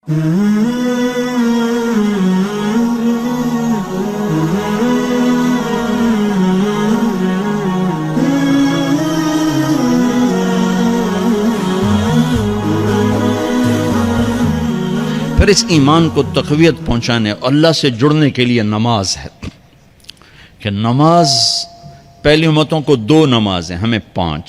پھر اس ایمان کو تقویت پہنچانے اللہ سے جڑنے کے لیے نماز ہے کہ نماز پہلی امتوں کو 2 نمازیں، ہمیں 5۔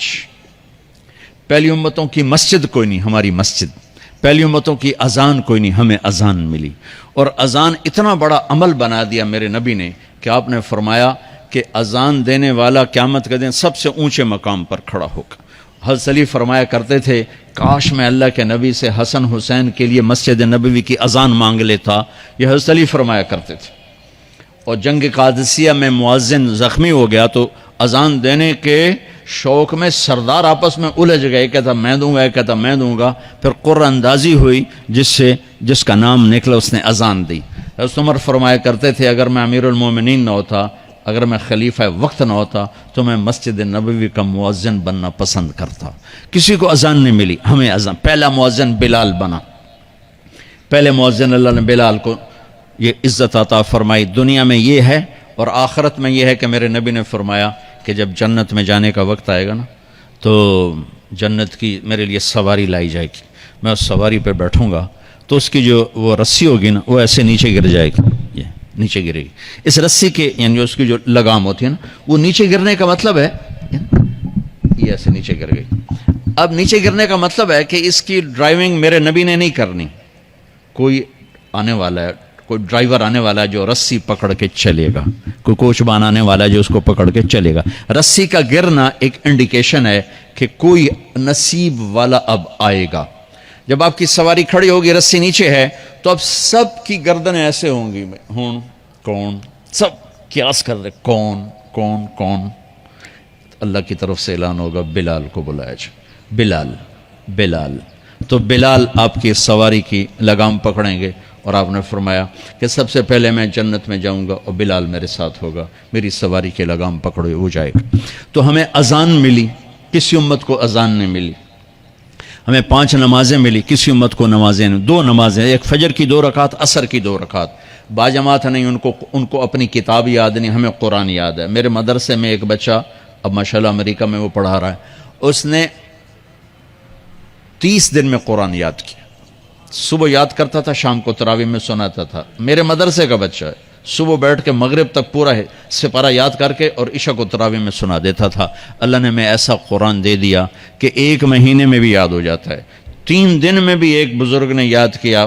پہلی امتوں کی مسجد کوئی نہیں، ہماری مسجد۔ پہلی امتوں کی اذان کوئی نہیں، ہمیں اذان ملی۔ اور اذان اتنا بڑا عمل بنا دیا میرے نبی نے کہ آپ نے فرمایا کہ اذان دینے والا قیامت کے دن سب سے اونچے مقام پر کھڑا ہوگا۔ حضرت علی فرمایا کرتے تھے کاش میں اللہ کے نبی سے حسن حسین کے لیے مسجد نبوی کی اذان مانگ لیتا، یہ حضرت علی فرمایا کرتے تھے۔ اور جنگ قادسیہ میں مؤذن زخمی ہو گیا تو اذان دینے کے شوق میں سردار آپس میں الجھ گئے، کہتا میں دوں گا، کہتا میں دوں گا۔ پھر قرہ اندازی ہوئی، جس کا نام نکلا اس نے اذان دی۔ حضرت عمر فرمایا کرتے تھے اگر میں امیر المومنین نہ ہوتا، اگر میں خلیفہ وقت نہ ہوتا تو میں مسجد نبوی کا مؤذن بننا پسند کرتا۔ کسی کو اذان نہیں ملی، ہمیں اذان۔ پہلا مؤذن بلال بنا، پہلے مؤذن اللہ نے بلال کو یہ عزت عطا فرمائی۔ دنیا میں یہ ہے اور آخرت میں یہ ہے کہ میرے نبی نے فرمایا کہ جب جنت میں جانے کا وقت آئے گا نا تو جنت کی میرے لیے سواری لائی جائے گی، میں اس سواری پہ بیٹھوں گا تو اس کی جو وہ رسی ہوگی نا وہ ایسے نیچے گر جائے گی، یہ نیچے گرے گی۔ اس رسی کے یعنی اس کی جو لگام ہوتی ہے نا وہ نیچے گرنے کا مطلب ہے یہ ایسے نیچے گر گئی۔ اب نیچے گرنے کا مطلب ہے کہ اس کی ڈرائیونگ میرے نبی نے نہیں کرنی، کوئی آنے والا ہے، کوئی ڈرائیور آنے والا ہے جو رسی پکڑ کے چلے گا، کوئی کوچبان آنے والا ہے جو اس کو پکڑ کے چلے گا۔ رسی کا گرنا ایک انڈیکیشن ہے کہ کوئی نصیب والا اب آئے گا۔ جب آپ کی سواری کھڑی ہوگی، رسی نیچے ہے، تو اب سب کی گردنیں ایسے ہوں گی، کون، سب قیاس کر رہے کون۔ اللہ کی طرف سے اعلان ہوگا بلال کو بلایا جائے، بلال۔ تو بلال آپ کی سواری کی لگام پکڑیں گے اور آپ نے فرمایا کہ سب سے پہلے میں جنت میں جاؤں گا اور بلال میرے ساتھ ہوگا، میری سواری کی لگام پکڑے ہو جائے گا۔ تو ہمیں اذان ملی، کسی امت کو اذان نہیں ملی۔ ہمیں 5 نمازیں ملی، کسی امت کو نمازیں نہیں۔ 2 نمازیں، ایک فجر کی 2 رکعت، عصر کی 2 رکعت۔ باجماعت نہیں، ان کو اپنی کتاب یاد نہیں، ہمیں قرآن یاد ہے۔ میرے مدرسے میں ایک بچہ اب ماشاءاللہ امریکہ میں وہ پڑھا رہا ہے، اس نے 30 دن میں قرآن یاد کیا۔ صبح یاد کرتا تھا، شام کو تراویح میں سناتا تھا۔ میرے مدرسے کا بچہ ہے، صبح بیٹھ کے مغرب تک پورا ہے سپارہ یاد کر کے اور عشاء کو تراویح میں سنا دیتا تھا۔ اللہ نے میں ایسا قرآن دے دیا کہ 1 مہینے میں بھی یاد ہو جاتا ہے۔ 3 دن میں بھی ایک بزرگ نے یاد کیا،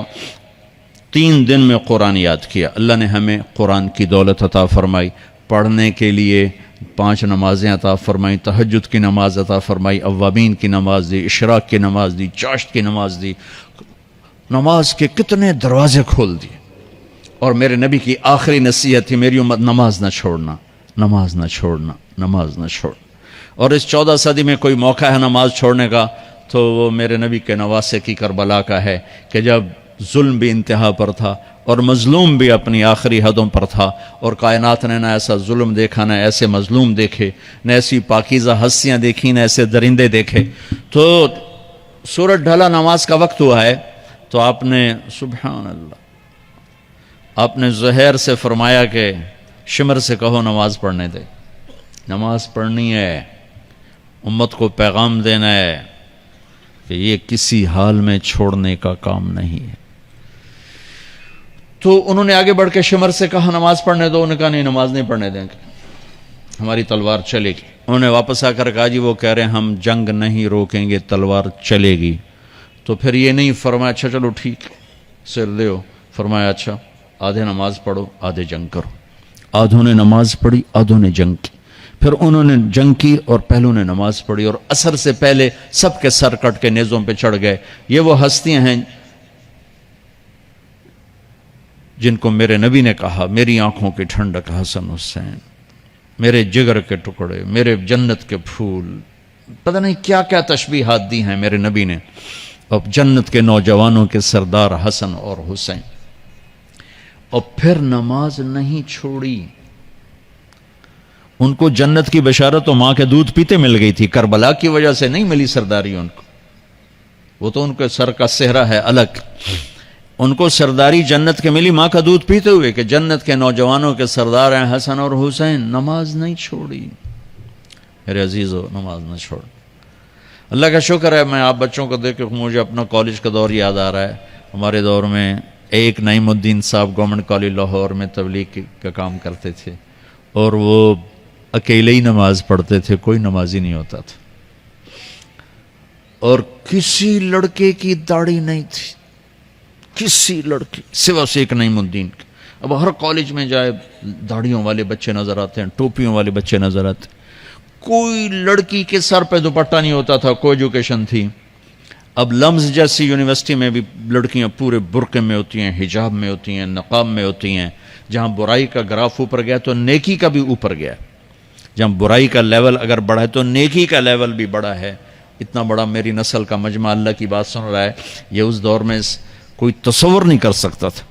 3 دن میں قرآن یاد کیا۔ اللہ نے ہمیں قرآن کی دولت عطا فرمائی، پڑھنے کے لیے 5 نمازیں عطا فرمائی، تہجد کی نماز عطا فرمائی، اوابین کی نماز دی، اشراق کی نماز دی، چاشت کی نماز دی۔ نماز کے کتنے دروازے کھول دیے۔ اور میرے نبی کی آخری نصیحت تھی میری امت نماز نہ چھوڑنا، نماز نہ چھوڑنا، نماز نہ چھوڑنا۔ اور اس 14 صدی میں کوئی موقع ہے نماز چھوڑنے کا تو وہ میرے نبی کے نواسے کی کربلا کا ہے کہ جب ظلم بھی انتہا پر تھا اور مظلوم بھی اپنی آخری حدوں پر تھا، اور کائنات نے نہ ایسا ظلم دیکھا، نہ ایسے مظلوم دیکھے، نہ ایسی پاکیزہ ہستیاں دیکھی، نہ ایسے درندے دیکھے۔ تو سورج ڈھلا، نماز کا وقت ہوا ہے، تو آپ نے سبحان اللہ، آپ نے زہیر سے فرمایا کہ شمر سے کہو نماز پڑھنے دے، نماز پڑھنی ہے، امت کو پیغام دینا ہے کہ یہ کسی حال میں چھوڑنے کا کام نہیں ہے۔ تو انہوں نے آگے بڑھ کے شمر سے کہا نماز پڑھنے دو، انہوں نے کہا نہیں نماز نہیں پڑھنے دیں گے، ہماری تلوار چلے گی۔ انہوں نے واپس آ کر کہا جی وہ کہہ رہے ہیں ہم جنگ نہیں روکیں گے، تلوار چلے گی۔ تو پھر یہ نہیں فرمایا اچھا چلو ٹھیک سر دیو، فرمایا اچھا آدھے نماز پڑھو آدھے جنگ کرو۔ آدھوں نے نماز پڑھی، آدھوں نے جنگ کی۔ پھر انہوں نے جنگ کی اور پہلوں نے نماز پڑھی، اور عصر سے پہلے سب کے سر کٹ کے نیزوں پہ چڑھ گئے۔ یہ وہ ہستیاں ہیں جن کو میرے نبی نے کہا میری آنکھوں کی ٹھنڈک حسن حسین، میرے جگر کے ٹکڑے، میرے جنت کے پھول، پتہ نہیں کیا کیا تشبیہات دی ہیں میرے نبی نے، اب جنت کے نوجوانوں کے سردار حسن اور حسین۔ اور پھر نماز نہیں چھوڑی۔ ان کو جنت کی بشارت تو ماں کے دودھ پیتے مل گئی تھی، کربلا کی وجہ سے نہیں ملی سرداری ان کو، وہ تو ان کے سر کا صحرا ہے الگ۔ ان کو سرداری جنت کے ملی ماں کا دودھ پیتے ہوئے کہ جنت کے نوجوانوں کے سردار ہیں حسن اور حسین، نماز نہیں چھوڑی۔ میرے عزیزو، نماز نہ چھوڑ۔ اللہ کا شکر ہے، میں آپ بچوں کو دیکھ کے مجھے اپنا کالج کا دور یاد آ رہا ہے۔ ہمارے دور میں ایک نعیم الدین صاحب گورنمنٹ کالج لاہور میں تبلیغ کا کام کرتے تھے، اور وہ اکیلے ہی نماز پڑھتے تھے، کوئی نمازی نہیں ہوتا تھا، اور کسی لڑکے کی داڑھی نہیں تھی، کسی لڑکی سوا سے ایک نعیم الدین کی۔ اب ہر کالج میں جائے داڑھیوں والے بچے نظر آتے ہیں، ٹوپیوں والے بچے نظر آتے ہیں، کوئی لڑکی کے سر پہ دوپٹہ نہیں ہوتا تھا، کوئی ایجوکیشن تھی۔ اب لمز جیسی یونیورسٹی میں بھی لڑکیاں پورے برقعے میں ہوتی ہیں، حجاب میں ہوتی ہیں، نقاب میں ہوتی ہیں۔ جہاں برائی کا گراف اوپر گیا تو نیکی کا بھی اوپر گیا، جہاں برائی کا لیول اگر بڑھا ہے تو نیکی کا لیول بھی بڑا ہے۔ اتنا بڑا میری نسل کا مجمع اللہ کی بات سن رہا ہے، یہ اس دور میں کوئی تصور نہیں کر سکتا تھا۔